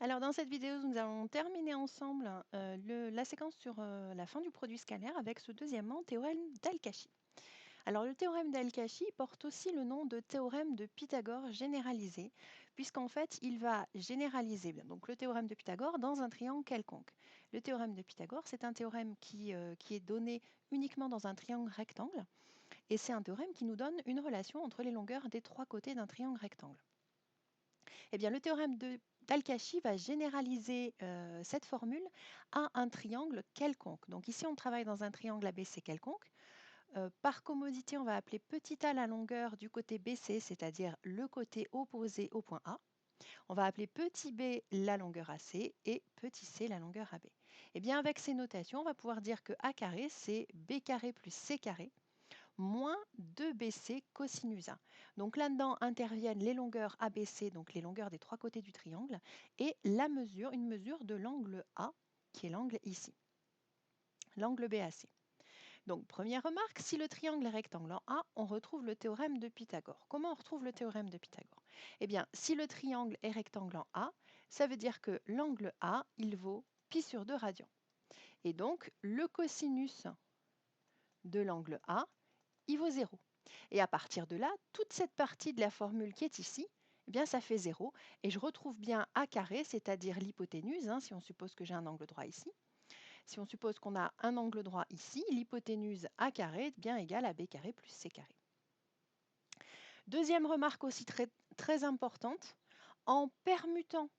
Alors dans cette vidéo, nous allons terminer ensemble la séquence sur la fin du produit scalaire avec ce deuxièmement théorème d'Al-Kashi. Alors le théorème d'Al-Kashi porte aussi le nom de théorème de Pythagore généralisé, puisqu'en fait il va généraliser donc le théorème de Pythagore dans un triangle quelconque. Le théorème de Pythagore, c'est un théorème qui est donné uniquement dans un triangle rectangle, et c'est un théorème qui nous donne une relation entre les longueurs des trois côtés d'un triangle rectangle. Eh bien, le théorème d'Al-Kashi va généraliser cette formule à un triangle quelconque. Donc ici, on travaille dans un triangle ABC quelconque. Par commodité, on va appeler petit a la longueur du côté BC, c'est-à-dire le côté opposé au point A. On va appeler petit b la longueur AC et petit c la longueur AB. Eh bien, avec ces notations, on va pouvoir dire que A carré, c'est B carré plus C carré moins 2BC cosinus 1. Donc là-dedans interviennent les longueurs ABC, donc les longueurs des trois côtés du triangle, et une mesure de l'angle A, qui est l'angle ici, l'angle BAC. Donc première remarque, si le triangle est rectangle en A, on retrouve le théorème de Pythagore. Comment on retrouve le théorème de Pythagore? Eh bien, si le triangle est rectangle en A, ça veut dire que l'angle A, il vaut pi sur 2 radians. Et donc, le cosinus de l'angle A, il vaut 0. Et à partir de là, toute cette partie de la formule qui est ici, eh bien, ça fait 0. Et je retrouve bien A carré, c'est-à-dire l'hypoténuse, si on suppose que j'ai un angle droit ici. Si on suppose qu'on a un angle droit ici, l'hypoténuse A carré est bien égale à B carré plus C carré. Deuxième remarque aussi très importante, en permutant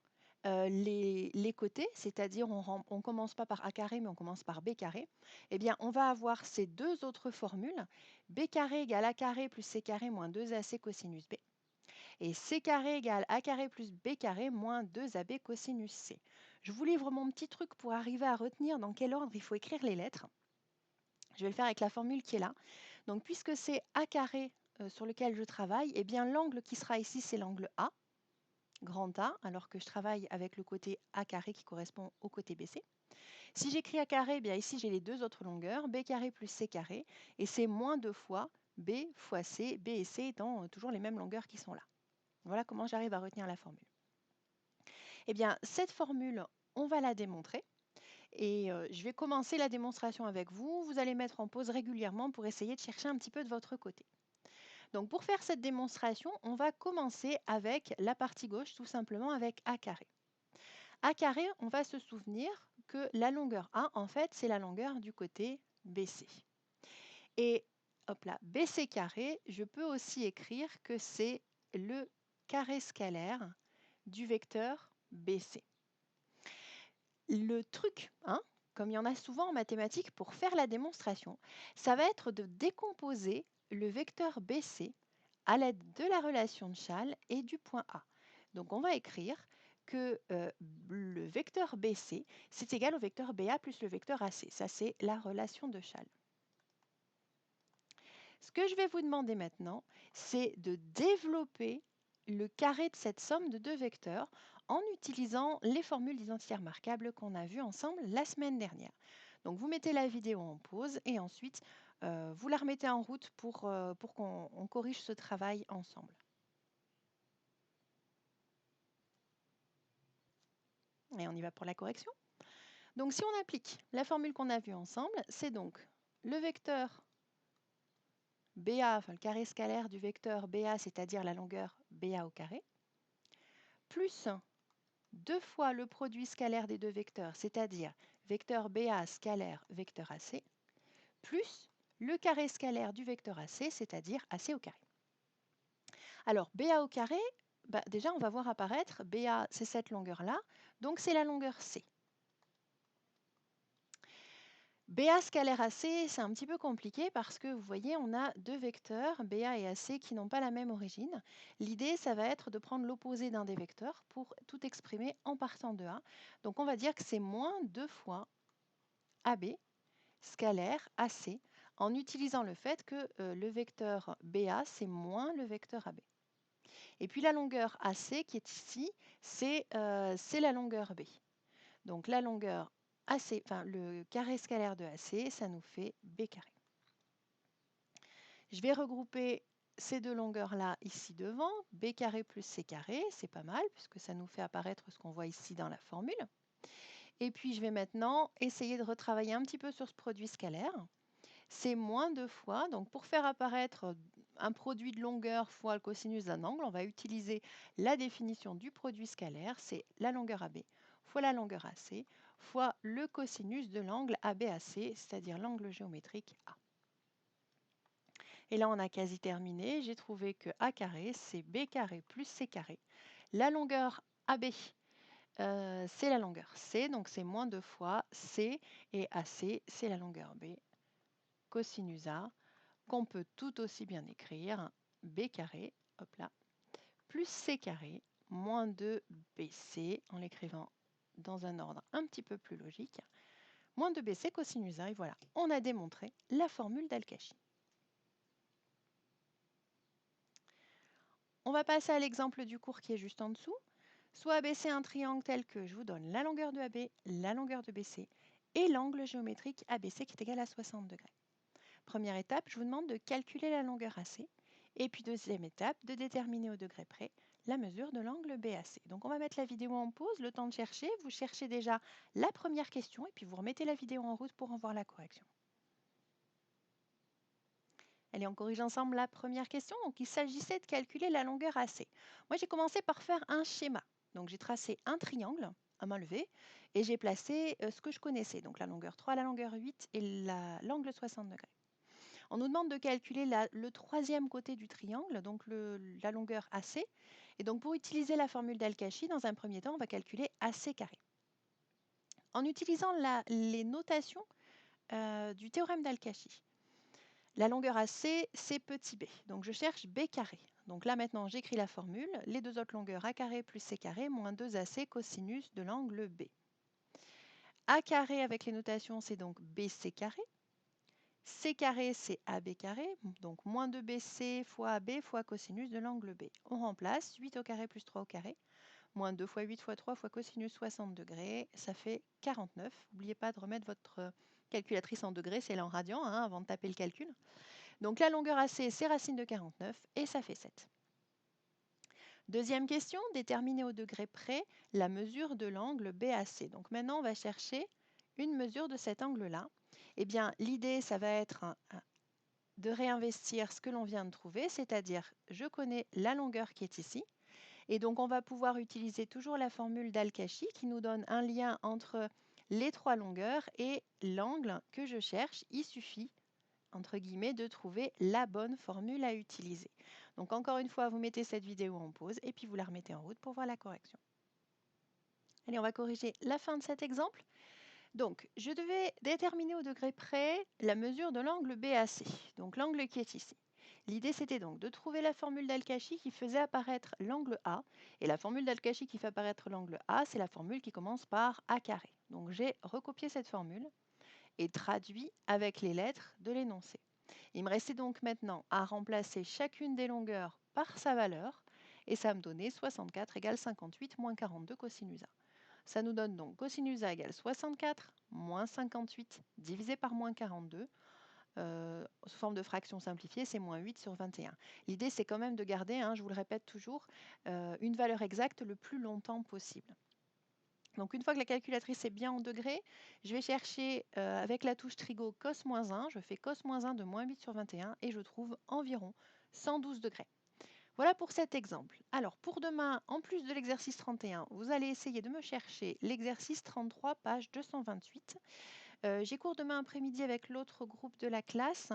les côtés, c'est-à-dire on ne commence pas par A carré, mais on commence par B carré, eh bien, on va avoir ces deux autres formules, B carré égale A carré plus C carré moins 2AC cosinus B, et C carré égale A carré plus B carré moins 2AB cosinus C. Je vous livre mon petit truc pour arriver à retenir dans quel ordre il faut écrire les lettres. Je vais le faire avec la formule qui est là. Donc, puisque c'est A carré sur lequel je travaille, eh bien, l'angle qui sera ici, c'est l'angle A, grand A, alors que je travaille avec le côté A carré qui correspond au côté BC. Si j'écris A carré, eh bien ici j'ai les deux autres longueurs, B carré plus C carré, et c'est moins 2 fois B fois C, B et C étant toujours les mêmes longueurs qui sont là. Voilà comment j'arrive à retenir la formule. Eh bien, cette formule, on va la démontrer, et je vais commencer la démonstration avec vous. Vous allez mettre en pause régulièrement pour essayer de chercher un petit peu de votre côté. Donc pour faire cette démonstration, on va commencer avec la partie gauche, tout simplement avec A carré. A carré, on va se souvenir que la longueur A, en fait, c'est la longueur du côté BC. Et hop là, BC carré, je peux aussi écrire que c'est le carré scalaire du vecteur BC. Le truc, comme il y en a souvent en mathématiques pour faire la démonstration, ça va être de décomposer le vecteur BC à l'aide de la relation de Chasles et du point A. Donc on va écrire que le vecteur BC, c'est égal au vecteur BA plus le vecteur AC. Ça, c'est la relation de Chasles. Ce que je vais vous demander maintenant, c'est de développer le carré de cette somme de deux vecteurs en utilisant les formules d'identité remarquable qu'on a vues ensemble la semaine dernière. Donc vous mettez la vidéo en pause et ensuite vous la remettez en route pour qu'on corrige ce travail ensemble. Et on y va pour la correction. Donc si on applique la formule qu'on a vue ensemble, c'est donc le vecteur BA, enfin le carré scalaire du vecteur BA, c'est-à-dire la longueur BA au carré, plus 2 fois le produit scalaire des deux vecteurs, c'est-à-dire vecteur BA scalaire vecteur AC, plus le carré scalaire du vecteur AC, c'est-à-dire AC au carré. Alors BA au carré, déjà on va voir apparaître, BA c'est cette longueur-là, donc c'est la longueur C. BA scalaire AC, c'est un petit peu compliqué parce que vous voyez, on a deux vecteurs, BA et AC, qui n'ont pas la même origine. L'idée, ça va être de prendre l'opposé d'un des vecteurs pour tout exprimer en partant de A. Donc on va dire que c'est moins 2 fois AB scalaire AC en utilisant le fait que le vecteur BA, c'est moins le vecteur AB. Et puis la longueur AC qui est ici, c'est la longueur B. Donc la longueur AC, enfin le carré scalaire de AC, ça nous fait B carré. Je vais regrouper ces deux longueurs-là ici devant, b carré plus c carré, c'est pas mal puisque ça nous fait apparaître ce qu'on voit ici dans la formule. Et puis je vais maintenant essayer de retravailler un petit peu sur ce produit scalaire. C'est moins 2 fois, donc pour faire apparaître un produit de longueur fois le cosinus d'un angle, on va utiliser la définition du produit scalaire, c'est la longueur AB fois la longueur AC fois le cosinus de l'angle ABAC, c'est-à-dire l'angle géométrique A. Et là, on a quasi terminé. J'ai trouvé que A carré, c'est B carré plus C carré. La longueur AB, c'est la longueur C, donc c'est moins 2 fois C, et AC, c'est la longueur B, cosinus A, qu'on peut tout aussi bien écrire B carré, hop là, plus C carré, moins 2BC, en l'écrivant dans un ordre un petit peu plus logique, moins 2BC cosinus A, et voilà, on a démontré la formule d'Al-Kashi. On va passer à l'exemple du cours qui est juste en dessous. Soit abaisser un triangle tel que je vous donne la longueur de AB, la longueur de BC et l'angle géométrique ABC qui est égal à 60 degrés. Première étape, je vous demande de calculer la longueur AC. Et puis deuxième étape, de déterminer au degré près la mesure de l'angle BAC. Donc on va mettre la vidéo en pause, le temps de chercher. Vous cherchez déjà la première question et puis vous remettez la vidéo en route pour en voir la correction. Allez, on corrige ensemble la première question. Donc, il s'agissait de calculer la longueur AC. Moi, j'ai commencé par faire un schéma. Donc, j'ai tracé un triangle à main levée et j'ai placé ce que je connaissais. Donc, la longueur 3, la longueur 8 et l'angle 60 degrés. On nous demande de calculer le troisième côté du triangle, donc la longueur AC. Et donc, pour utiliser la formule d'Al-Kashi, dans un premier temps, on va calculer AC carré. En utilisant les notations du théorème d'Al-Kashi, la longueur AC, c'est petit b. Donc je cherche b carré. Donc là maintenant, j'écris la formule. Les deux autres longueurs, a carré plus c carré, moins 2ac cosinus de l'angle B. A carré avec les notations, c'est donc bc carré. C carré, c'est AB carré. Donc moins 2bc fois AB fois cosinus de l'angle B. On remplace 8 au carré plus 3 au carré. Moins 2 fois 8 fois 3 fois cosinus 60 degrés, ça fait 49. N'oubliez pas de remettre votre calculatrice en degrés, c'est là en radians, hein, avant de taper le calcul. Donc la longueur AC, c'est racine de 49 et ça fait 7. Deuxième question, déterminer au degré près la mesure de l'angle BAC. Donc maintenant, on va chercher une mesure de cet angle-là. Eh bien, l'idée, ça va être de réinvestir ce que l'on vient de trouver, c'est-à-dire je connais la longueur qui est ici. Et donc, on va pouvoir utiliser toujours la formule d'Al-Kashi qui nous donne un lien entre les trois longueurs et l'angle que je cherche. Il suffit entre guillemets, de trouver la bonne formule à utiliser. Donc encore une fois, vous mettez cette vidéo en pause et puis vous la remettez en route pour voir la correction. Allez, on va corriger la fin de cet exemple. Donc, je devais déterminer au degré près la mesure de l'angle BAC, donc l'angle qui est ici. L'idée, c'était donc de trouver la formule d'Al-Kashi qui faisait apparaître l'angle A. Et la formule d'Al-Kashi qui fait apparaître l'angle A, c'est la formule qui commence par A carré. Donc, j'ai recopié cette formule et traduit avec les lettres de l'énoncé. Il me restait donc maintenant à remplacer chacune des longueurs par sa valeur et ça me donnait 64 égale 58 moins 42 cosinus A. Ça nous donne donc cosinus A égale 64 moins 58 divisé par moins 42. Sous forme de fraction simplifiée, c'est moins 8 sur 21. L'idée, c'est quand même de garder, hein, je vous le répète toujours, une valeur exacte le plus longtemps possible. Donc une fois que la calculatrice est bien en degrés, je vais chercher avec la touche trigo cos-1, je fais cos-1 de moins 8 sur 21 et je trouve environ 112 degrés. Voilà pour cet exemple. Alors pour demain, en plus de l'exercice 31, vous allez essayer de me chercher l'exercice 33, page 228. J'ai cours demain après-midi avec l'autre groupe de la classe.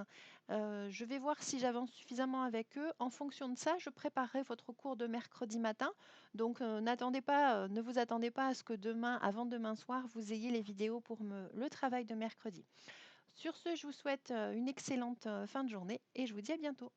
Je vais voir si j'avance suffisamment avec eux. En fonction de ça, je préparerai votre cours de mercredi matin. Donc ne vous attendez pas à ce que demain, avant demain soir, vous ayez les vidéos pour le travail de mercredi. Sur ce, je vous souhaite une excellente fin de journée et je vous dis à bientôt.